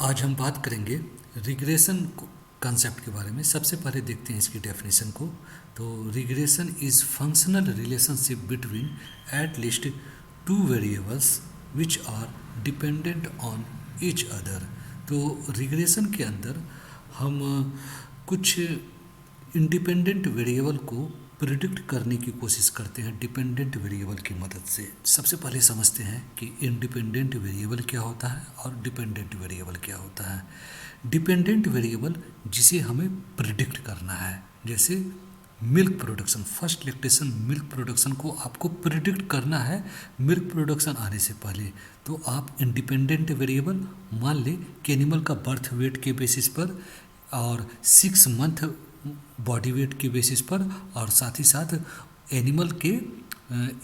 आज हम बात करेंगे रिग्रेशन कंसेप्ट के बारे में। सबसे पहले देखते हैं इसकी डेफिनेशन को। तो regression is functional relationship between at least two variables which are dependent on each other. तो रिग्रेशन के अंदर हम कुछ इंडिपेंडेंट वेरिएबल को प्रिडिक्ट करने की कोशिश करते हैं डिपेंडेंट वेरिएबल की मदद से। सबसे पहले समझते हैं कि इंडिपेंडेंट वेरिएबल क्या होता है और डिपेंडेंट वेरिएबल क्या होता है। डिपेंडेंट वेरिएबल जिसे हमें प्रिडिक्ट करना है, जैसे milk production, first lactation milk production को आपको प्रिडिक्ट करना है मिल्क प्रोडक्शन आने से पहले। तो आप इंडिपेंडेंट वेरिएबल मान लें कि एनिमल का बर्थ वेट के बेसिस पर और 6 मंथ बॉडी वेट के बेसिस पर और साथ ही साथ एनिमल के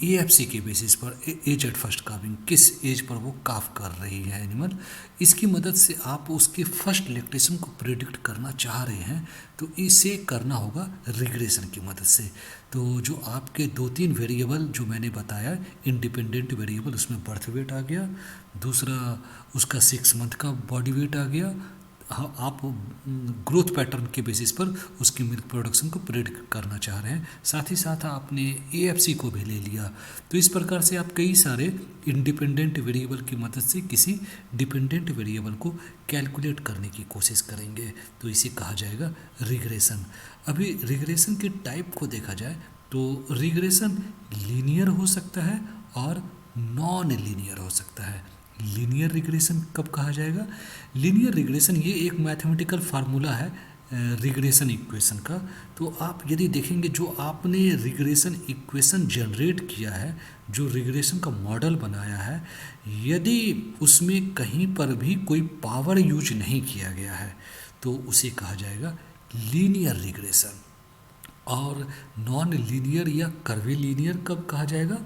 एएफसी के बेसिस पर, एज एट फर्स्ट काविंग, किस एज पर वो काफ कर रही है एनिमल, इसकी मदद से आप उसके फर्स्ट लैक्टेशन को प्रेडिक्ट करना चाह रहे हैं। तो इसे करना होगा रिग्रेशन की मदद से। तो जो आपके 2-3 वेरिएबल जो मैंने बताया इंडिपेंडेंट वेरिएबल, उसमें बर्थ वेट आ गया, दूसरा उसका 6 मंथ का बॉडी वेट आ गया। हाँ, आप ग्रोथ पैटर्न के बेसिस पर उसकी मिल्क प्रोडक्शन को प्रेडिक्ट करना चाह रहे हैं। साथ ही साथ आपने एएफसी को भी ले लिया। तो इस प्रकार से आप कई सारे इंडिपेंडेंट वेरिएबल की मदद से किसी डिपेंडेंट वेरिएबल को कैलकुलेट करने की कोशिश करेंगे। तो इसे कहा जाएगा रिग्रेशन। अभी रिग्रेशन के टाइप को देखा जाए तो रिग्रेशन लीनियर हो सकता है और नॉन लीनियर हो सकता है। लीनियर रिग्रेशन कब कहा जाएगा? लीनियर रिग्रेशन ये एक मैथमेटिकल फार्मूला है रिग्रेशन इक्वेशन का। तो आप यदि देखेंगे जो आपने रिग्रेशन इक्वेशन जनरेट किया है, जो रिग्रेशन का मॉडल बनाया है, यदि उसमें कहीं पर भी कोई पावर यूज नहीं किया गया है तो उसे कहा जाएगा लीनियर रिग्रेशन। और नॉन लीनियर या कर्वीलीनियर कब कहा जाएगा?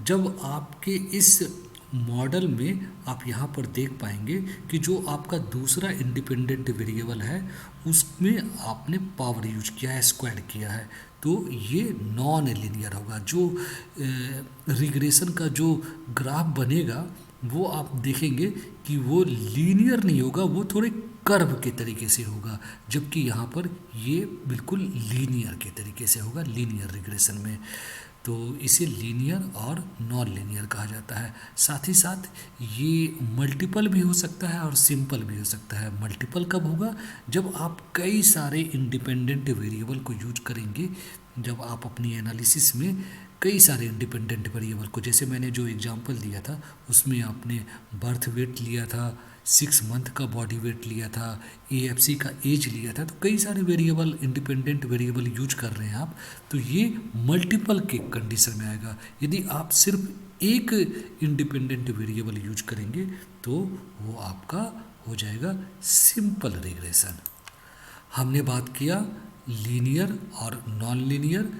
जब आपके इस मॉडल में आप यहाँ पर देख पाएंगे कि जो आपका दूसरा इंडिपेंडेंट वेरिएबल है उसमें आपने पावर यूज किया है, स्क्वायर किया है, तो ये नॉन लीनियर होगा। जो रिग्रेशन का जो ग्राफ बनेगा वो आप देखेंगे कि वो लीनियर नहीं होगा, वो थोड़े कर्व के तरीके से होगा, जबकि यहाँ पर ये बिल्कुल लीनियर के तरीके से होगा लीनियर रिग्रेशन में। तो इसे लीनियर और नॉन लीनियर कहा जाता है। साथ ही साथ ये मल्टीपल भी हो सकता है और सिंपल भी हो सकता है। मल्टीपल कब होगा? जब आप कई सारे इंडिपेंडेंट वेरिएबल को यूज करेंगे, जब आप अपनी एनालिसिस में कई सारे इंडिपेंडेंट वेरिएबल को, जैसे मैंने जो एग्जांपल दिया था उसमें आपने बर्थ वेट लिया था, 6 मंथ का बॉडी वेट लिया था, एएफसी का एज लिया था, तो कई सारे वेरिएबल इंडिपेंडेंट वेरिएबल यूज कर रहे हैं आप, तो ये मल्टीपल के कंडीशन में आएगा। यदि आप सिर्फ एक इंडिपेंडेंट वेरिएबल यूज करेंगे तो वो आपका हो जाएगा सिंपल रिग्रेशन। हमने बात किया लीनियर और नॉन लीनियर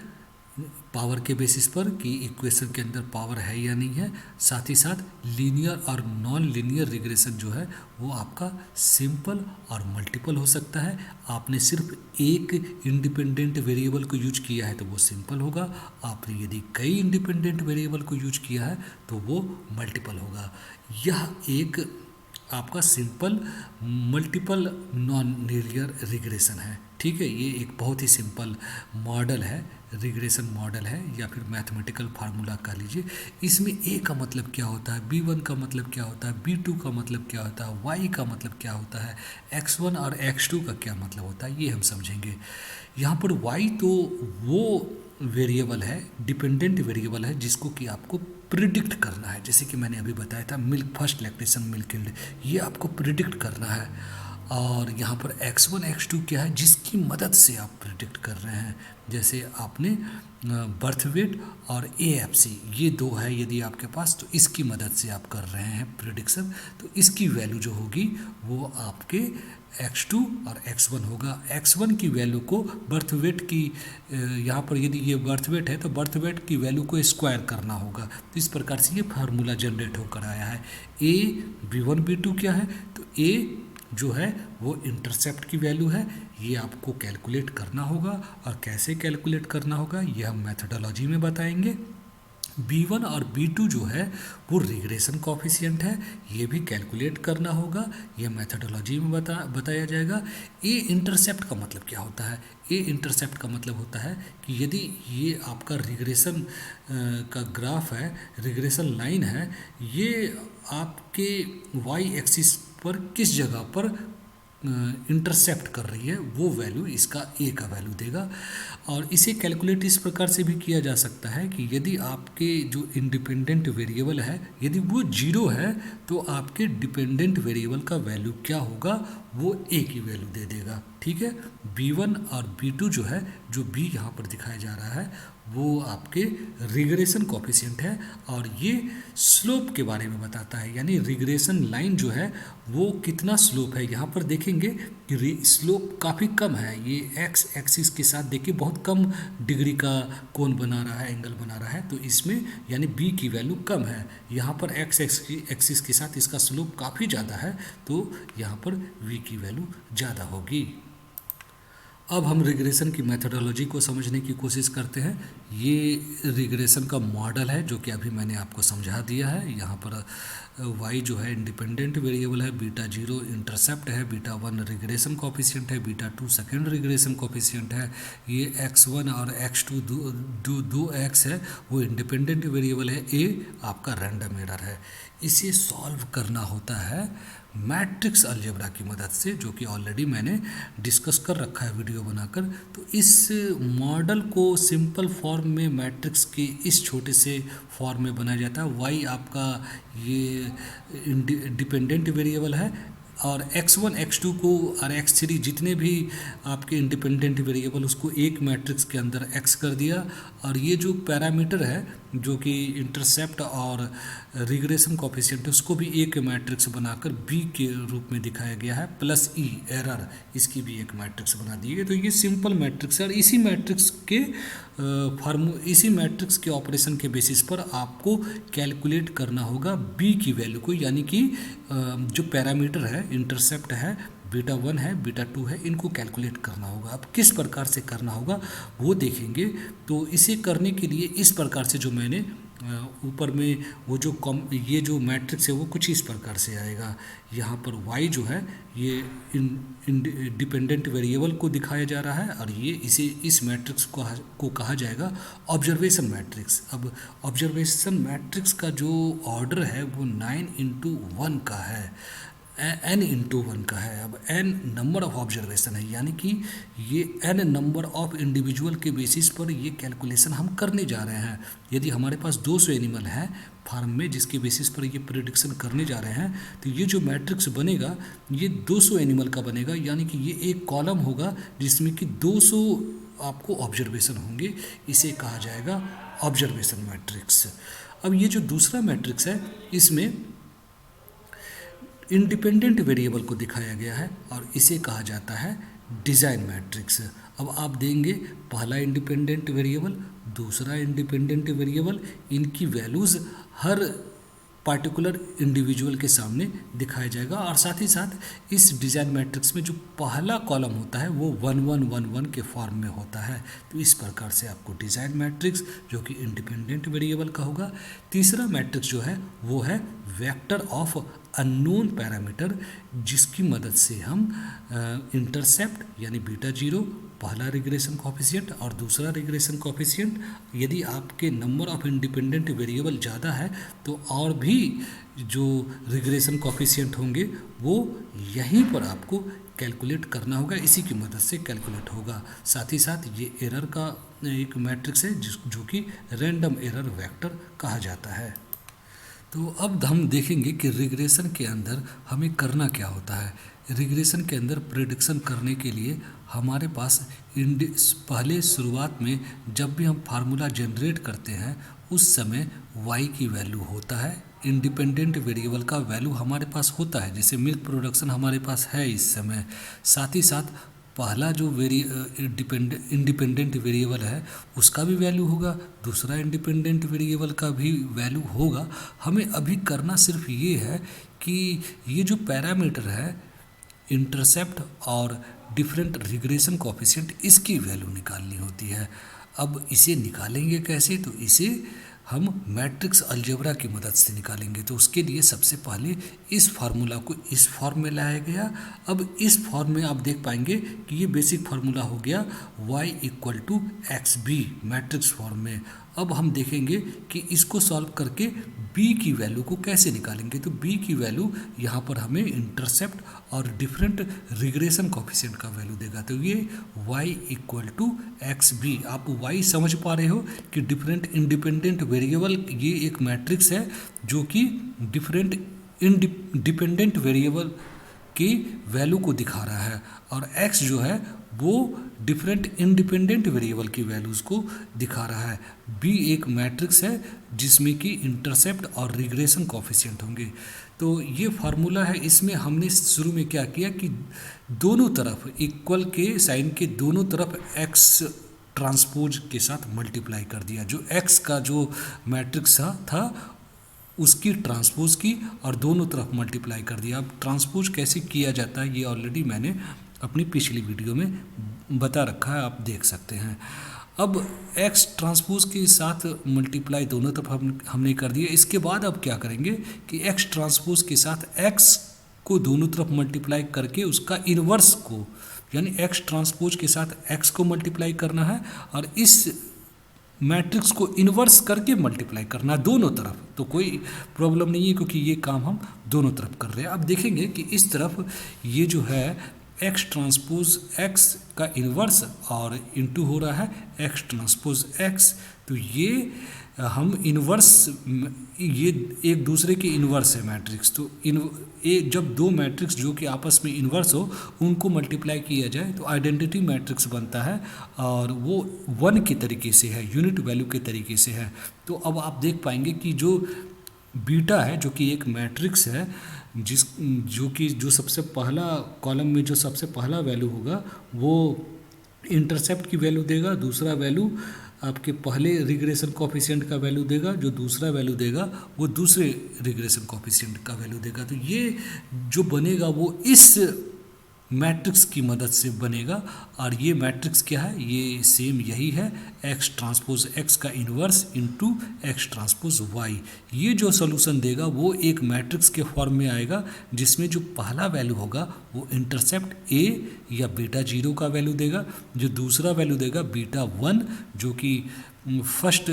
पावर के बेसिस पर कि इक्वेशन के अंदर पावर है या नहीं है। साथ ही साथ लीनियर और नॉन लीनियर रिग्रेशन जो है वो आपका सिंपल और मल्टीपल हो सकता है। आपने सिर्फ एक इंडिपेंडेंट वेरिएबल को यूज किया है तो वो सिंपल होगा, आपने यदि कई इंडिपेंडेंट वेरिएबल को यूज किया है तो वो मल्टीपल होगा। यह एक आपका simple multiple non linear regression है। ठीक है, ये एक बहुत ही सिंपल मॉडल है, रिग्रेशन मॉडल है या फिर मैथमेटिकल फार्मूला कह लीजिए। इसमें ए का मतलब क्या होता है, B1 का मतलब क्या होता है, B2 का मतलब क्या होता है, Y का मतलब क्या होता है, X1 और X2 का क्या मतलब होता है, ये हम समझेंगे। यहाँ पर Y तो वो वेरिएबल है, डिपेंडेंट वेरिएबल है जिसको कि आपको प्रिडिक्ट करना है। जैसे कि मैंने अभी बताया था milk first lactation milk yield, ये आपको प्रिडिक्ट करना है। और यहाँ पर X1 X2 क्या है जिसकी मदद से आप प्रिडिक्ट कर रहे हैं। जैसे आपने बर्थ वेट और एएफसी ये दो है यदि आपके पास, तो इसकी मदद से आप कर रहे हैं प्रिडिक्शन। तो इसकी वैल्यू जो होगी वो आपके X2 और X1 होगा। X1 की वैल्यू को बर्थ वेट की, यहाँ पर यदि ये बर्थ वेट है तो बर्थ वेट की वैल्यू को स्क्वायर करना होगा। तो इस प्रकार से ये फार्मूला जनरेट होकर आया है। ए B1 B2 क्या है, तो ए जो है वो इंटरसेप्ट की वैल्यू है, ये आपको कैलकुलेट करना होगा। और कैसे कैलकुलेट करना होगा ये हम मेथोडोलॉजी में बताएंगे। B1 और B2 जो है वो रिग्रेशन कॉफिशिएंट है, ये भी कैलकुलेट करना होगा, ये मेथडोलॉजी में बताया जाएगा। ए इंटरसेप्ट का मतलब क्या होता है? ए इंटरसेप्ट का मतलब होता है कि यदि ये आपका रिग्रेशन का ग्राफ है, रिग्रेशन लाइन है, ये आपके वाई एक्सिस पर किस जगह पर इंटरसेप्ट कर रही है, वो वैल्यू इसका ए का वैल्यू देगा। और इसे कैलकुलेट इस प्रकार से भी किया जा सकता है कि यदि आपके जो इंडिपेंडेंट वेरिएबल है यदि वो जीरो है तो आपके डिपेंडेंट वेरिएबल का वैल्यू क्या होगा, वो ए की वैल्यू दे देगा। ठीक है, B1 और B2 जो है, जो B यहाँ पर दिखाया जा रहा है वो आपके रिग्रेशन कॉफिशिएंट है और ये स्लोप के बारे में बताता है, यानी रिग्रेशन लाइन जो है वो कितना स्लोप है। यहाँ पर देखेंगे कि स्लोप काफ़ी कम है, ये एक्स एक्सिस के साथ देखिए बहुत कम डिग्री का कोण बना रहा है, एंगल बना रहा है, तो इसमें यानी बी की वैल्यू कम है। यहाँ पर एक्स एक्सिस के साथ इसका स्लोप काफ़ी ज़्यादा है, तो यहाँ पर वी की वैल्यू ज़्यादा होगी। अब हम रिग्रेशन की मेथडोलॉजी को समझने की कोशिश करते हैं। ये रिग्रेशन का मॉडल है जो कि अभी मैंने आपको समझा दिया है। यहाँ पर y जो है इंडिपेंडेंट वेरिएबल है, β0 इंटरसेप्ट है, β1 रिग्रेशन कॉफिशिएंट है, β2 सेकेंड रिग्रेशन कॉफिशिएंट है, ये x1 और x2 दो x है वो इंडिपेंडेंट वेरिएबल है, a आपका रैंडम एरर है। इसे सॉल्व करना होता है मैट्रिक्स अलजेब्रा की मदद से, जो कि ऑलरेडी मैंने डिस्कस कर रखा है वीडियो बनाकर। तो इस मॉडल को सिंपल फॉर्म में मैट्रिक्स के इस छोटे से फॉर्म में बनाया जाता है। y आपका ये डिपेंडेंट वेरिएबल है और x1 x2 को और x3 जितने भी आपके इंडिपेंडेंट वेरिएबल उसको एक मैट्रिक्स के अंदर x कर दिया, और ये जो पैरामीटर है जो कि इंटरसेप्ट और रिग्रेशन कॉफिशिएंट है उसको भी एक मैट्रिक्स बनाकर b के रूप में दिखाया गया है, प्लस e एरर इसकी भी एक मैट्रिक्स बना दी है। तो ये सिंपल मैट्रिक्स है और इसी मैट्रिक्स के ऑपरेशन के बेसिस पर आपको कैलकुलेट करना होगा b की वैल्यू को, यानी कि जो पैरामीटर है इंटरसेप्ट है, β1 है, β2 है, इनको कैलकुलेट करना होगा। अब किस प्रकार से करना होगा वो देखेंगे। तो इसे करने के लिए इस प्रकार से जो मैंने ऊपर में वो जो ये जो मैट्रिक्स है वो कुछ इस प्रकार से आएगा। यहाँ पर y जो है ये डिपेंडेंट वेरिएबल को दिखाया जा रहा है और ये इस मैट्रिक्स को कहा जाएगा ऑब्जर्वेशन मैट्रिक्स। अब ऑब्जर्वेशन मैट्रिक्स का जो ऑर्डर है वो 9×1 का है, n×1 का है। अब n नंबर ऑफ ऑब्जर्वेशन है, यानी कि ये n नंबर ऑफ इंडिविजुअल के बेसिस पर ये कैलकुलेशन हम करने जा रहे हैं। यदि हमारे पास 200 एनिमल हैं फार्म में जिसके बेसिस पर ये प्रेडिक्शन करने जा रहे हैं, तो ये जो मैट्रिक्स बनेगा ये 200 एनिमल का बनेगा, यानी कि ये एक कॉलम होगा जिसमें कि 200 आपको ऑब्जर्वेशन होंगे। इसे कहा जाएगा ऑब्जर्वेशन मैट्रिक्स। अब ये जो दूसरा मैट्रिक्स है इसमें इंडिपेंडेंट वेरिएबल को दिखाया गया है और इसे कहा जाता है डिज़ाइन मैट्रिक्स। अब आप देंगे पहला इंडिपेंडेंट वेरिएबल, दूसरा इंडिपेंडेंट वेरिएबल, इनकी वैल्यूज़ हर पार्टिकुलर इंडिविजुअल के सामने दिखाया जाएगा और साथ ही साथ इस डिज़ाइन मैट्रिक्स में जो पहला कॉलम होता है वो 1 1 1 1 के फॉर्म में होता है। तो इस प्रकार से आपको डिज़ाइन मैट्रिक्स जो कि इंडिपेंडेंट वेरिएबल का होगा। तीसरा मैट्रिक्स जो है वो है वेक्टर ऑफ अननोन पैरामीटर, जिसकी मदद से हम इंटरसेप्ट यानी β0 पहला रिग्रेशन कॉफिशिएंट और दूसरा रिग्रेशन कॉफिशिएंट, यदि आपके नंबर ऑफ इंडिपेंडेंट वेरिएबल ज़्यादा है तो और भी जो रिग्रेशन कॉफिशिएंट होंगे वो यहीं पर आपको कैलकुलेट करना होगा, इसी की मदद से कैलकुलेट होगा। साथ ही साथ ये एरर का एक मैट्रिक्स है जो कि रैंडम एरर वेक्टर कहा जाता है। तो अब हम देखेंगे कि रिग्रेशन के अंदर हमें करना क्या होता है। रिग्रेशन के अंदर प्रेडिक्शन करने के लिए हमारे पास पहले शुरुआत में जब भी हम फार्मूला जनरेट करते हैं उस समय y की वैल्यू होता है, इंडिपेंडेंट वेरिएबल का वैल्यू हमारे पास होता है, जैसे मिल्क प्रोडक्शन हमारे पास है इस समय। साथ ही साथ पहला जो इंडिपेंडेंट वेरिएबल है उसका भी वैल्यू होगा, दूसरा इंडिपेंडेंट वेरिएबल का भी वैल्यू होगा। हमें अभी करना सिर्फ ये है कि ये जो पैरामीटर है इंटरसेप्ट और डिफरेंट रिग्रेशन कॉफिशिएंट, इसकी वैल्यू निकालनी होती है। अब इसे निकालेंगे कैसे? तो इसे हम मैट्रिक्स अलजेब्रा की मदद से निकालेंगे। तो उसके लिए सबसे पहले इस फार्मूला को इस फॉर्म में लाया गया। अब इस फॉर्म में आप देख पाएंगे कि ये बेसिक फार्मूला हो गया y equal to X B matrix form में। अब हम देखेंगे कि इसको सॉल्व करके b की वैल्यू को कैसे निकालेंगे। तो b की वैल्यू यहाँ पर हमें इंटरसेप्ट और डिफरेंट रिग्रेशन कोफिशिएंट का वैल्यू देगा। तो ये y equal to X B, आप y समझ पा रहे हो कि डिफरेंट इंडिपेंडेंट वेरिएबल, ये एक मैट्रिक्स है जो कि डिफरेंट इंडिपेंडेंट वेरिएबल की वैल्यू को दिखा रहा है, और x जो है वो डिफरेंट इंडिपेंडेंट वेरिएबल की वैल्यूज़ को दिखा रहा है। b एक मैट्रिक्स है जिसमें कि इंटरसेप्ट और रिग्रेशन कोफिशिएंट होंगे। तो ये फार्मूला है, इसमें हमने शुरू में क्या किया कि दोनों तरफ इक्वल के साइन के दोनों तरफ x ट्रांसपोज के साथ मल्टीप्लाई कर दिया। जो x का जो मैट्रिक्स था उसकी ट्रांसपोज की और दोनों तरफ मल्टीप्लाई कर दिया। अब ट्रांसपोज कैसे किया जाता है ये ऑलरेडी मैंने अपनी पिछली वीडियो में बता रखा है, आप देख सकते हैं। अब x ट्रांसपोज के साथ मल्टीप्लाई दोनों तरफ हमने कर दिया। इसके बाद अब क्या करेंगे कि x ट्रांसपोज के साथ x को दोनों तरफ मल्टीप्लाई करके उसका इन्वर्स को, यानी x ट्रांसपोज के साथ x को मल्टीप्लाई करना है और इस मैट्रिक्स को इन्वर्स करके मल्टीप्लाई करना दोनों तरफ। तो कोई प्रॉब्लम नहीं है क्योंकि ये काम हम दोनों तरफ कर रहे हैं। अब देखेंगे कि इस तरफ ये जो है x ट्रांसपोज x का इन्वर्स और इनटू हो रहा है x ट्रांसपोज x। तो ये हम इन्वर्स, ये एक दूसरे के इन्वर्स है मैट्रिक्स। तो जब दो मैट्रिक्स जो कि आपस में इन्वर्स हो उनको मल्टीप्लाई किया जाए तो आइडेंटिटी मैट्रिक्स बनता है, और वो 1 के तरीके से है, यूनिट वैल्यू के तरीके से है। तो अब आप देख पाएंगे कि जो बीटा है जो कि एक मैट्रिक्स है जो सबसे पहला कॉलम में जो सबसे पहला वैल्यू होगा वो इंटरसेप्ट की वैल्यू देगा, दूसरा वैल्यू आपके पहले रिग्रेशन कोफिशिएंट का वैल्यू देगा, जो दूसरा वैल्यू देगा वो दूसरे रिग्रेशन कोफिशिएंट का वैल्यू देगा। तो ये जो बनेगा वो इस मैट्रिक्स की मदद से बनेगा, और ये मैट्रिक्स क्या है, ये सेम यही है x ट्रांसपोज x का inverse into x transpose y। ये जो सॉल्यूशन देगा वो एक मैट्रिक्स के फॉर्म में आएगा जिसमें जो पहला वैल्यू होगा वो इंटरसेप्ट a या बीटा 0 का वैल्यू देगा, जो दूसरा वैल्यू देगा बीटा 1 जो कि फर्स्ट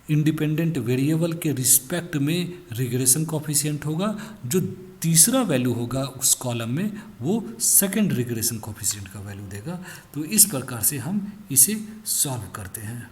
इंडिपेंडेंट वेरिएबल के रिस्पेक्ट में रिग्रेशन कोफिशिएंट होगा, जो तीसरा वैल्यू होगा उस कॉलम में वो सेकंड रिग्रेशन कोफिशिएंट का वैल्यू देगा। तो इस प्रकार से हम इसे सॉल्व करते हैं।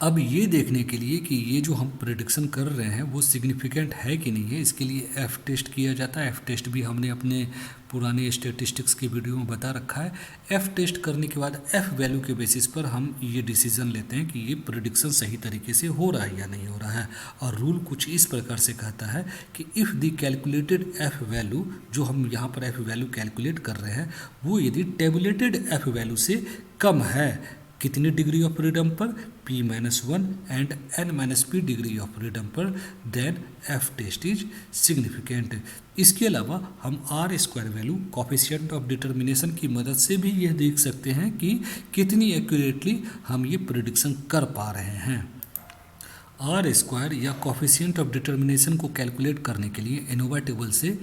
अब ये देखने के लिए कि ये जो हम प्रेडिक्शन कर रहे हैं वो सिग्निफिकेंट है कि नहीं है, इसके लिए एफ टेस्ट किया जाता है। एफ टेस्ट भी हमने अपने पुराने स्टैटिस्टिक्स के वीडियो में बता रखा है। एफ टेस्ट करने के बाद एफ वैल्यू के बेसिस पर हम ये डिसीजन लेते हैं कि ये प्रेडिक्शन सही तरीके से हो रहा है या नहीं हो रहा है। और रूल कुछ इस प्रकार से कहता है कि if the calculated F value, जो हम यहाँ पर एफ वैल्यू कैलकुलेट कर रहे हैं, वो यदि टेबुलेटेड एफ वैल्यू से कम है, कितनी डिग्री ऑफ फ्रीडम पर, p-1 and n-p degree of freedom पर, then F test is significant. इसके अलावा हम R square value coefficient of determination की मदद से भी यह देख सकते हैं कि कितनी एक्यूरेटली हम ये प्रेडिक्शन कर पा रहे हैं। आर स्क्वायर या कोफिशिएंट ऑफ डिटर्मिनेशन को कैलकुलेट करने के लिए एनोवा टेबल से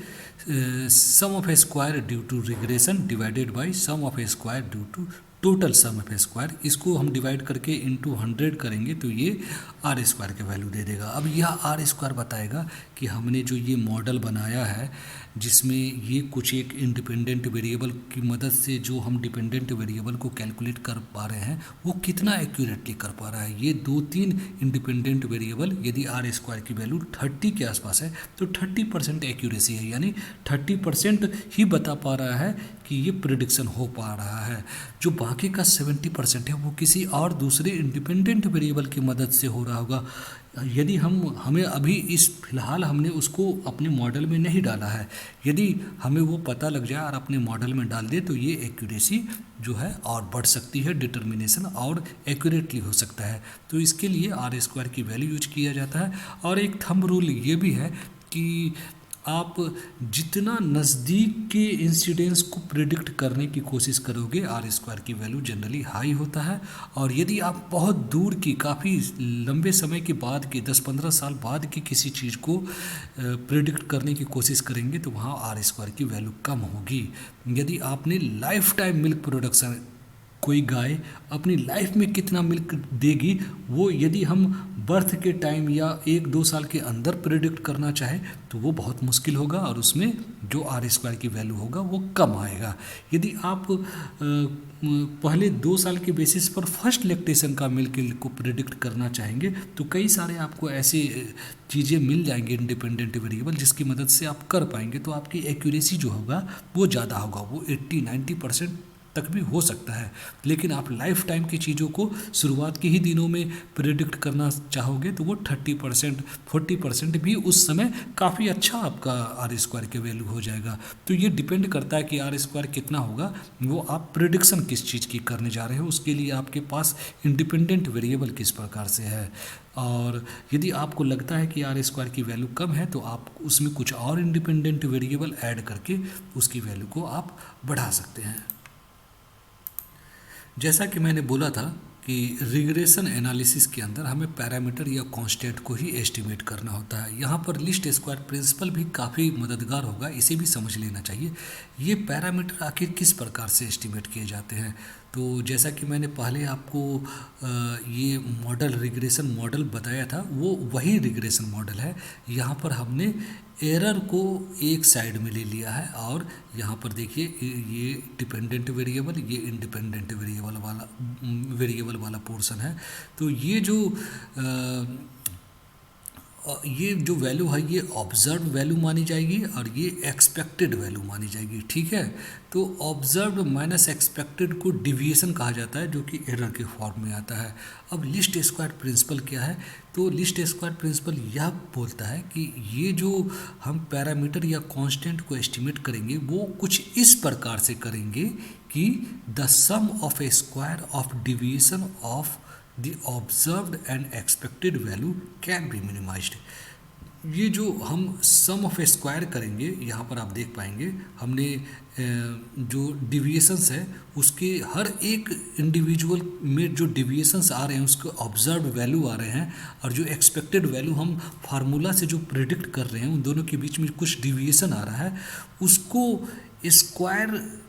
sum of a square due to regression divided by sum of a square due to total sum of a square, इसको हम डिवाइड करके इनटू 100 करेंगे तो ये आर स्क्वायर के वैल्यू दे देगा। अब यह आर स्क्वायर बताएगा कि हमने जो ये मॉडल बनाया है जिसमें ये कुछ एक इंडिपेंडेंट वेरिएबल की मदद से जो हम डिपेंडेंट वेरिएबल को कैलकुलेट कर पा रहे हैं वो कितना एक्यूरेटली कर पा रहा है। ये 2-3 इंडिपेंडेंट वेरिएबल यदि आर स्क्वायर की वैल्यू 30 के आसपास है तो 30% एक्यूरेसी है, यानी 30% ही बता पा रहा है कि ये प्रेडिक्शन हो पा रहा है। जो बाकी का 70% है वो किसी और दूसरे इंडिपेंडेंट वेरिएबल की मदद से हो रहा होगा। यदि हमें अभी इस फिलहाल हमने उसको अपने मॉडल में नहीं डाला है, यदि हमें वो पता लग जाए और अपने मॉडल में डाल दे तो ये एक्यूरेसी जो है और बढ़ सकती है, डिटर्मिनेशन और एक्यूरेटली हो सकता है। तो इसके लिए आर स्क्वायर की वैल्यू यूज किया जाता है। और एक थंब रूल ये भी है कि आप जितना नज़दीक के इंसिडेंस को प्रिडिक्ट करने की कोशिश करोगे आर स्क्वायर की वैल्यू जनरली हाई होता है। और यदि आप बहुत दूर की काफ़ी लंबे समय के बाद की 10-15 साल बाद की किसी चीज़ को प्रिडिक्ट करने की कोशिश करेंगे तो वहाँ आर स्क्वायर की वैल्यू कम होगी। यदि आपने लाइफ टाइम मिल्क प्रोडक्शन, कोई गाय अपनी लाइफ में कितना मिल्क देगी, वो यदि हम बर्थ के टाइम या 1-2 साल के अंदर प्रिडिक्ट करना चाहे तो वो बहुत मुश्किल होगा और उसमें जो आर स्क्वायर की वैल्यू होगा वो कम आएगा। यदि आप पहले 2 साल के बेसिस पर फर्स्ट लैक्टेशन का मिल्क को प्रिडिक्ट करना चाहेंगे तो कई सारे आपको ऐसे चीज़ें मिल जाएंगे इंडिपेंडेंट वेरिएबल जिसकी मदद से आप कर पाएंगे, तो आपकी एक्यूरेसी जो होगा वो ज़्यादा होगा, वो 80-90% तक भी हो सकता है। लेकिन आप लाइफ टाइम की चीज़ों को शुरुआत के ही दिनों में प्रिडिक्ट करना चाहोगे तो वो 30% 40% भी उस समय काफ़ी अच्छा आपका आर स्क्वायर के वैल्यू हो जाएगा। तो ये डिपेंड करता है कि आर स्क्वायर कितना होगा, वो आप प्रिडिक्शन किस चीज़ की करने जा रहे हो, उसके लिए आपके पास इंडिपेंडेंट वेरिएबल किस प्रकार से है। और यदि आपको लगता है कि आर स्क्वायर की वैल्यू कम है तो आप उसमें कुछ और इंडिपेंडेंट वेरिएबल ऐड करके उसकी वैल्यू को आप बढ़ा सकते हैं। जैसा कि मैंने बोला था कि रिग्रेशन एनालिसिस के अंदर हमें पैरामीटर या कांस्टेंट को ही एस्टिमेट करना होता है। यहाँ पर लीस्ट स्क्वायर प्रिंसिपल भी काफ़ी मददगार होगा, इसे भी समझ लेना चाहिए। ये पैरामीटर आखिर किस प्रकार से एस्टिमेट किए जाते हैं, तो जैसा कि मैंने पहले आपको ये मॉडल रिग्रेशन मॉडल बताया था, वो वही रिग्रेशन मॉडल है। यहाँ पर हमने एरर को एक साइड में ले लिया है और यहाँ पर देखिए ये डिपेंडेंट वेरिएबल, ये इंडिपेंडेंट वेरिएबल वाला पोर्शन है। तो ये जो वैल्यू है ये ऑब्जर्व वैल्यू मानी जाएगी और ये एक्सपेक्टेड वैल्यू मानी जाएगी, ठीक है। तो ऑब्जर्व माइनस एक्सपेक्टेड को डिविएशन कहा जाता है, जो कि एरर के फॉर्म में आता है। अब लीस्ट स्क्वायर प्रिंसिपल क्या है, तो लीस्ट स्क्वायर प्रिंसिपल यह बोलता है कि ये जो हम पैरामीटर या कांस्टेंट को एस्टिमेट करेंगे वो कुछ इस प्रकार से करेंगे कि the sum of a square of deviation of the observed and expected value can be minimized। ये जो हम सम ऑफ स्क्वायर करेंगे, यहाँ पर आप देख पाएंगे हमने जो डिविएशंस है उसके हर एक इंडिविजुअल में जो डिविएशंस आ रहे हैं उसके ऑब्जर्व वैल्यू आ रहे हैं, और जो एक्सपेक्टेड वैल्यू हम फार्मूला से जो प्रिडिक्ट कर रहे हैं उन दोनों के बीच में कुछ डिविएशन आ रहा है, उसको स्क्वायर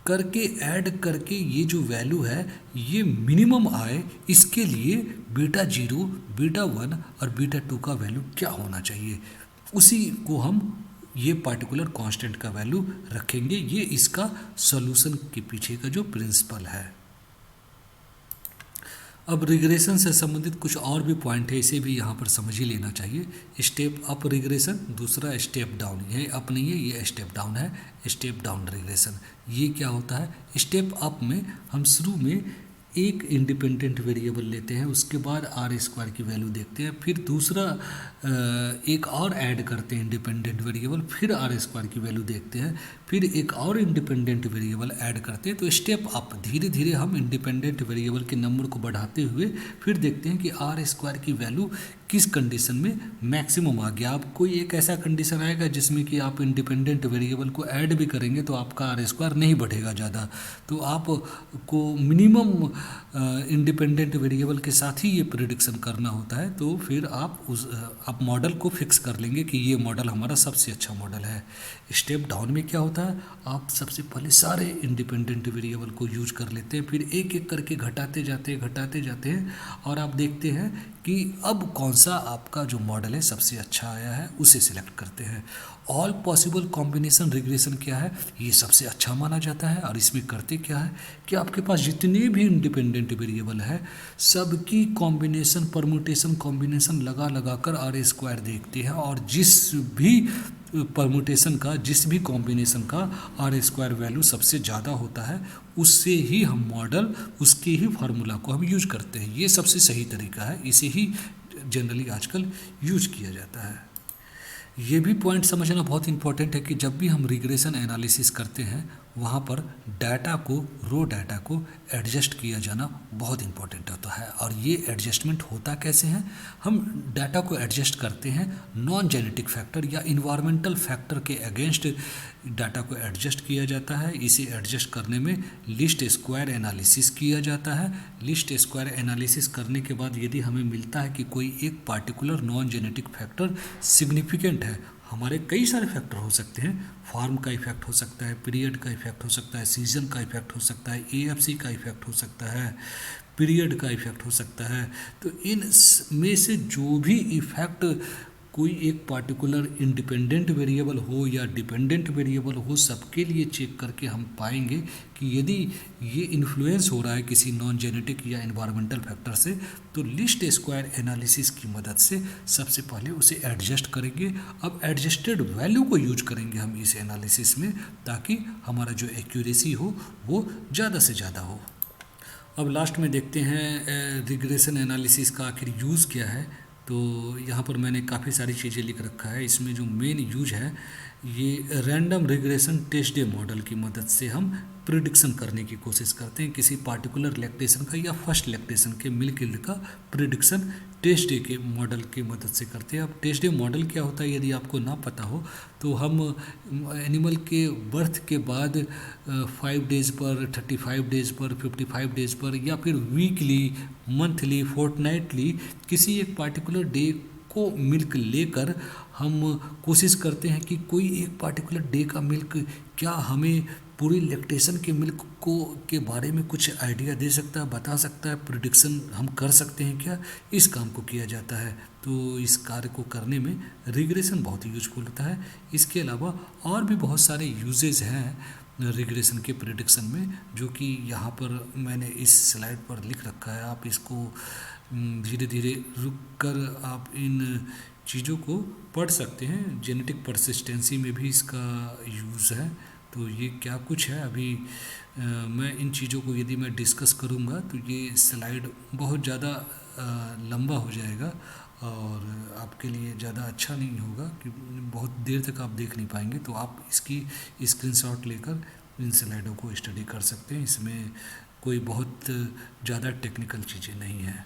करके ऐड करके ये जो वैल्यू है ये मिनिमम आए, इसके लिए बीटा 0, बीटा 1 और बीटा 2 का वैल्यू क्या होना चाहिए, उसी को हम ये पार्टिकुलर कांस्टेंट का वैल्यू रखेंगे। ये इसका सॉल्यूशन के पीछे का जो प्रिंसिपल है। अब रिग्रेशन से संबंधित कुछ और भी पॉइंट है, इसे भी यहाँ पर समझ ही लेना चाहिए। स्टेप अप रिग्रेशन, दूसरा स्टेप डाउन। ये अप नहीं है, ये स्टेप डाउन है, स्टेप डाउन रिग्रेशन। ये क्या होता है, स्टेप अप में हम शुरू में एक इंडिपेंडेंट वेरिएबल लेते हैं, उसके बाद आर स्क्वायर की वैल्यू देखते हैं, फिर दूसरा एक और ऐड करते हैं इंडिपेंडेंट वेरिएबल, फिर आर स्क्वायर की वैल्यू देखते हैं, फिर एक और इंडिपेंडेंट वेरिएबल ऐड करते हैं। तो स्टेप अप, धीरे धीरे हम इंडिपेंडेंट वेरिएबल के नंबर को बढ़ाते हुए फिर देखते हैं कि आर स्क्वायर की वैल्यू किस कंडीशन में मैक्सिमम आ गया। अब कोई एक ऐसा कंडीशन आएगा जिसमें कि आप इंडिपेंडेंट वेरिएबल को ऐड भी करेंगे तो आपका आर स्क्वायर नहीं बढ़ेगा ज़्यादा, तो आपको मिनिमम इंडिपेंडेंट वेरिएबल के साथ ही ये प्रिडिक्शन करना होता है। तो फिर आप मॉडल को फिक्स कर लेंगे कि ये मॉडल हमारा सबसे अच्छा मॉडल है। स्टेप डाउन में क्या होता है, आप सबसे पहले सारे इंडिपेंडेंट वेरिएबल को यूज कर लेते हैं, फिर एक एक करके घटाते जाते हैं और आप देखते हैं कि अब कौन सा आपका जो मॉडल है सबसे अच्छा आया है उसे सिलेक्ट करते हैं। ऑल पॉसिबल कॉम्बिनेशन रिग्रेशन क्या है, ये सबसे अच्छा माना जाता है। और इसमें करते क्या है कि आपके पास जितने भी इंडिपेंडेंट वेरिएबल है सबकी कॉम्बिनेशन, परम्यूटेशन कॉम्बिनेशन लगा कर आर स्क्वायर देखते हैं, और जिस भी परम्यूटेशन का, जिस भी कॉम्बिनेशन का आर स्क्वायर वैल्यू सबसे ज़्यादा होता है उससे ही हम मॉडल, उसके ही फार्मूला को हम यूज करते हैं। ये सबसे सही तरीका है, इसे ही जनरली आजकल यूज किया जाता है। ये भी पॉइंट समझना बहुत इंपॉर्टेंट है कि जब भी हम रिग्रेशन एनालिसिस करते हैं वहाँ पर डाटा को, रो डाटा को एडजस्ट किया जाना बहुत इंपॉर्टेंट होता है। और ये एडजस्टमेंट होता कैसे हैं? हम डाटा को एडजस्ट करते हैं नॉन जेनेटिक फैक्टर या इन्वायरमेंटल फैक्टर के अगेंस्ट डाटा को एडजस्ट किया जाता है। इसे एडजस्ट करने में लिस्ट स्क्वायर एनालिसिस किया जाता है। लिस्ट स्क्वायर एनालिसिस करने के बाद यदि हमें मिलता है कि कोई एक particular non genetic factor significant है, हमारे कई सारे फैक्टर हो सकते हैं, फार्म का इफेक्ट हो सकता है, पीरियड का इफेक्ट हो सकता है, सीजन का इफेक्ट हो सकता है, एएफसी का इफेक्ट हो सकता है, पीरियड का इफेक्ट हो सकता है। तो इन में से जो भी इफेक्ट कोई एक पार्टिकुलर इंडिपेंडेंट वेरिएबल हो या डिपेंडेंट वेरिएबल हो, सबके लिए चेक करके हम पाएंगे कि यदि ये इन्फ्लुएंस हो रहा है किसी नॉन जेनेटिक या एनवायरमेंटल फैक्टर से, तो लिस्ट स्क्वायर एनालिसिस की मदद से सबसे पहले उसे एडजस्ट करेंगे। अब एडजस्टेड वैल्यू को यूज करेंगे हम इस एनालिसिस में, ताकि हमारा जो एक्यूरेसी हो वो ज़्यादा से ज़्यादा हो। अब लास्ट में देखते हैं रिग्रेशन एनालिसिस का आखिर यूज़ क्या है। तो यहाँ पर मैंने काफ़ी सारी चीज़ें लिख रखा है। इसमें जो मेन यूज है, ये random regression test day model की मदद से हम प्रिडिक्शन करने की कोशिश करते हैं किसी पार्टिकुलर लैक्टेशन का या फर्स्ट लैक्टेशन के मिल्क यील्ड का प्रिडिक्शन टेस्ट डे के मॉडल की मदद से करते हैं। अब टेस्ट डे मॉडल क्या होता है यदि आपको ना पता हो, तो हम एनिमल के बर्थ के बाद 5 डेज़ पर, 35 डेज़ पर, 55 डेज़ पर, या फिर वीकली, मंथली, फोर्टनाइटली किसी एक पार्टिकुलर डे को मिल्क लेकर हम कोशिश करते हैं कि कोई एक पार्टिकुलर डे का मिल्क क्या हमें पूरी लैक्टेशन के मिल्क को के बारे में कुछ आइडिया दे सकता है, बता सकता है, प्रिडिक्शन हम कर सकते हैं क्या, इस काम को किया जाता है। तो इस कार्य को करने में रिग्रेशन बहुत ही यूजफुल होता है। इसके अलावा और भी बहुत सारे यूजेज हैं रिग्रेशन के प्रिडिक्शन में, जो कि यहाँ पर मैंने इस स्लाइड पर लिख रखा है। आप इसको धीरे धीरे रुक कर आप इन चीज़ों को पढ़ सकते हैं। जेनेटिक परसिस्टेंसी में भी इसका यूज़ है। तो ये क्या कुछ है, अभी मैं इन चीज़ों को यदि मैं डिस्कस करूँगा तो ये स्लाइड बहुत ज़्यादा लंबा हो जाएगा और आपके लिए ज़्यादा अच्छा नहीं होगा कि बहुत देर तक आप देख नहीं पाएंगे। तो आप इसकी स्क्रीनशॉट लेकर इन स्लाइडों को स्टडी कर सकते हैं। इसमें कोई बहुत ज़्यादा टेक्निकल चीज़ें नहीं हैं।